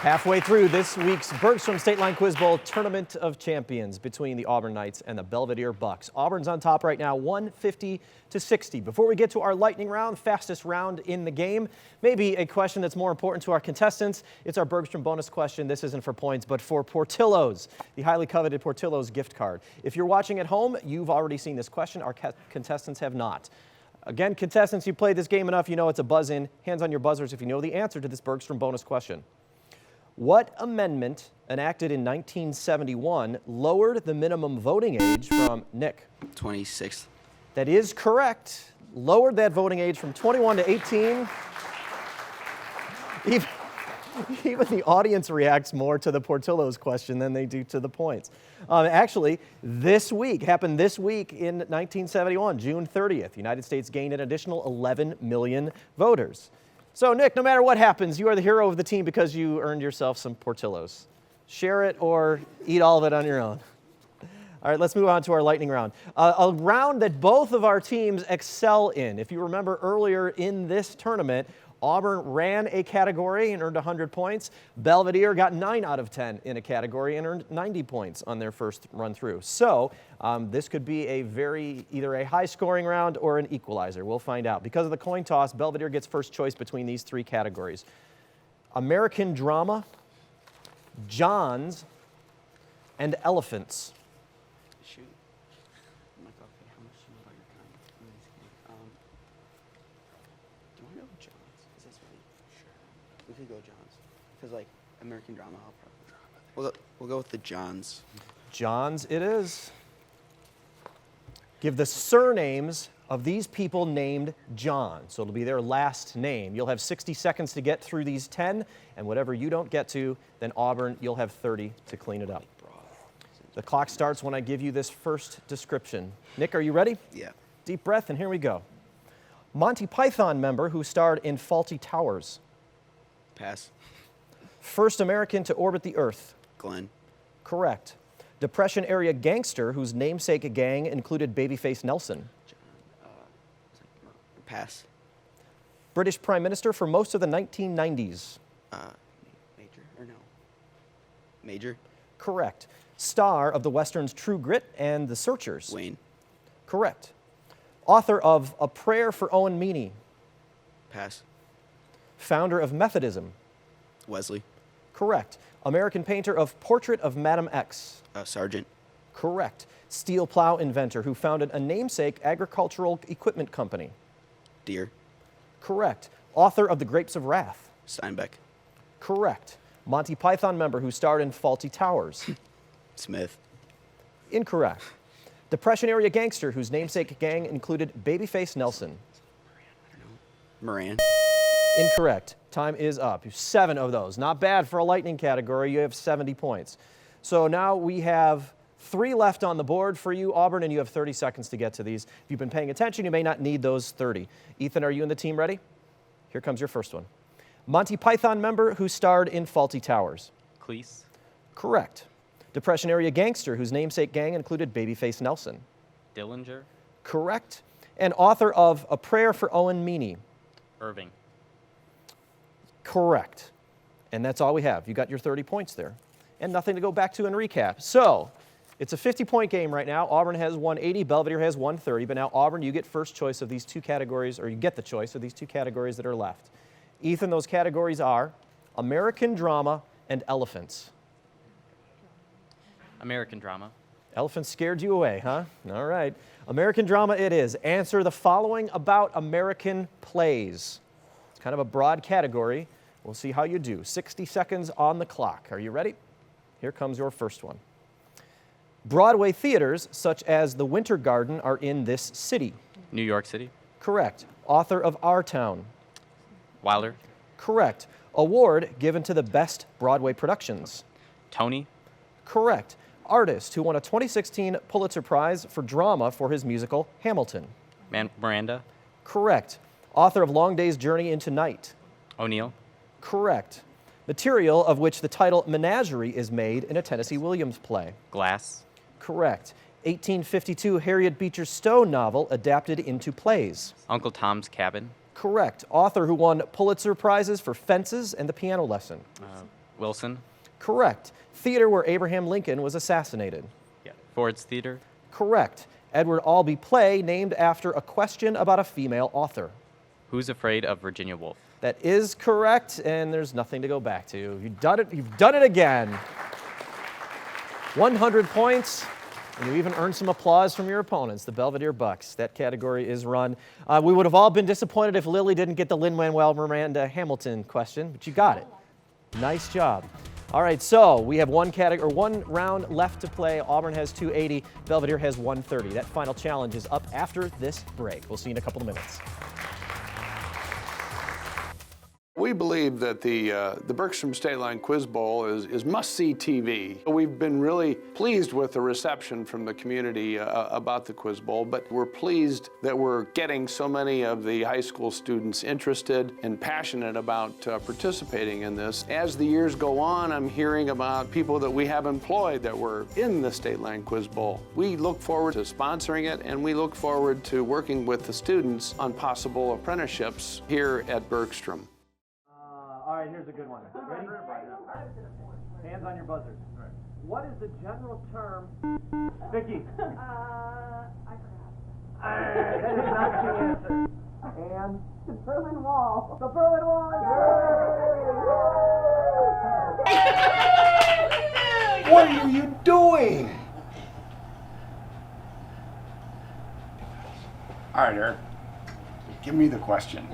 Halfway through this week's Bergstrom State Line Quiz Bowl Tournament of Champions between the Auburn Knights and the Belvedere Bucks. Auburn's on top right now, 150-60. Before we get to our lightning round, fastest round in the game, maybe a question that's more important to our contestants. It's our Bergstrom bonus question. This isn't for points, but for Portillo's, the highly coveted Portillo's gift card. If you're watching at home, you've already seen this question. Our contestants have not. Again, contestants, you played this game enough, you know it's a buzz-in. Hands on your buzzers if you know the answer to this Bergstrom bonus question. What amendment enacted in 1971 lowered the minimum voting age from, Nick? 26. That is correct. Lowered that voting age from 21 to 18. Even the audience reacts more to the Portillo's question than they do to the points. Actually, happened this week in 1971, June 30th. The United States gained an additional 11 million voters. So, Nick, no matter what happens, you are the hero of the team because you earned yourself some Portillo's. Share it or eat all of it on your own. All right, let's move on to our lightning round. A round that both of our teams excel in. If you remember earlier in this tournament, Auburn ran a category and earned 100 points. Belvedere got 9 out of 10 in a category and earned 90 points on their first run through. So this could be either a high-scoring round or an equalizer. We'll find out. Because of the coin toss, Belvedere gets first choice between these 3 categories: American drama, Johns, and elephants. Shoot. I'm like, okay, how much do you know about your kind? Do you want to go Johns? Is this right? Sure. We could go Johns. Because, like, American drama, I'll probably. We'll go with the Johns. Johns it is. Give the surnames of these people named John. So it'll be their last name. You'll have 60 seconds to get through these 10, and whatever you don't get to, then Auburn, you'll have 30 to clean it up. The clock starts when I give you this first description. Nick, are you ready? Yeah. Deep breath, and here we go. Monty Python member who starred in Fawlty Towers. Pass. First American to orbit the Earth. Glenn. Correct. Depression area gangster whose namesake gang included Babyface Nelson. Pass. British Prime Minister for most of the 1990s. Major or no? Major. Correct. Star of the westerns True Grit and The Searchers. Wayne. Correct. Author of A Prayer for Owen Meany. Pass. Founder of Methodism. Wesley. Correct. American painter of Portrait of Madame X. Sergeant. Correct. Steel plow inventor who founded a namesake agricultural equipment company. Deere. Correct. Author of The Grapes of Wrath. Steinbeck. Correct. Monty Python member who starred in Fawlty Towers. Smith. Incorrect. Depression area gangster whose namesake gang included Babyface Nelson. Moran. Incorrect. Time is up. 7 of those. Not bad for a lightning category. You have 70 points. So now we have 3 left on the board for you, Auburn, and you have 30 seconds to get to these. If you've been paying attention, you may not need those 30. Ethan, are you and the team ready? Here comes your first one. Monty Python member who starred in Fawlty Towers. Cleese. Correct. Depression area gangster whose namesake gang included Babyface Nelson. Dillinger. Correct. And author of A Prayer for Owen Meany. Irving. Correct. And that's all we have. You got your 30 points there. And nothing to go back to and recap. So, it's a 50-point game right now. Auburn has 180, Belvedere has 130. But now, Auburn, you get first choice of these 2 categories, or you get the choice of these 2 categories that are left. Ethan, those categories are American drama and elephants. American drama. Elephants scared you away, huh? All right. American drama it is. Answer the following about American plays. It's kind of a broad category. We'll see how you do. 60 seconds on the clock. Are you ready? Here comes your first one. Broadway theaters, such as the Winter Garden, are in this city. New York City. Correct. Author of Our Town. Wilder. Correct. Award given to the best Broadway productions. Tony. Correct. Artist who won a 2016 Pulitzer Prize for drama for his musical Hamilton. Miranda. Correct. Author of Long Day's Journey into Night. O'Neill. Correct. Material of which the title Menagerie is made in a Tennessee Williams play. Glass. Correct. 1852 Harriet Beecher Stowe novel adapted into plays. Uncle Tom's Cabin. Correct. Author who won Pulitzer Prizes for Fences and The Piano Lesson. Wilson. Correct. Theater where Abraham Lincoln was assassinated. Yeah. Ford's Theater. Correct. Edward Albee play named after a question about a female author. Who's Afraid of Virginia Woolf? That is correct, and there's nothing to go back to. You've done it. You've done it again. 100 points, and you even earned some applause from your opponents, the Belvedere Bucks. That category is run. We would have all been disappointed if Lily didn't get the Lin-Manuel Miranda Hamilton question, but you got it. Nice job. All right, so we have one round left to play. Auburn has 280, Belvedere has 130. That final challenge is up after this break. We'll see you in a couple of minutes. We believe that the Bergstrom State Line Quiz Bowl is must-see TV. We've been really pleased with the reception from the community about the Quiz Bowl, but we're pleased that we're getting so many of the high school students interested and passionate about participating in this. As the years go on, I'm hearing about people that we have employed that were in the State Line Quiz Bowl. We look forward to sponsoring it, and we look forward to working with the students on possible apprenticeships here at Bergstrom. All right, here's a good one. Ready? Hands on your buzzers. What is the general term? Vicky. I forgot. That is not the answer. And The Berlin Wall. the Berlin Wall. What are you doing? All right, Eric, give me the question.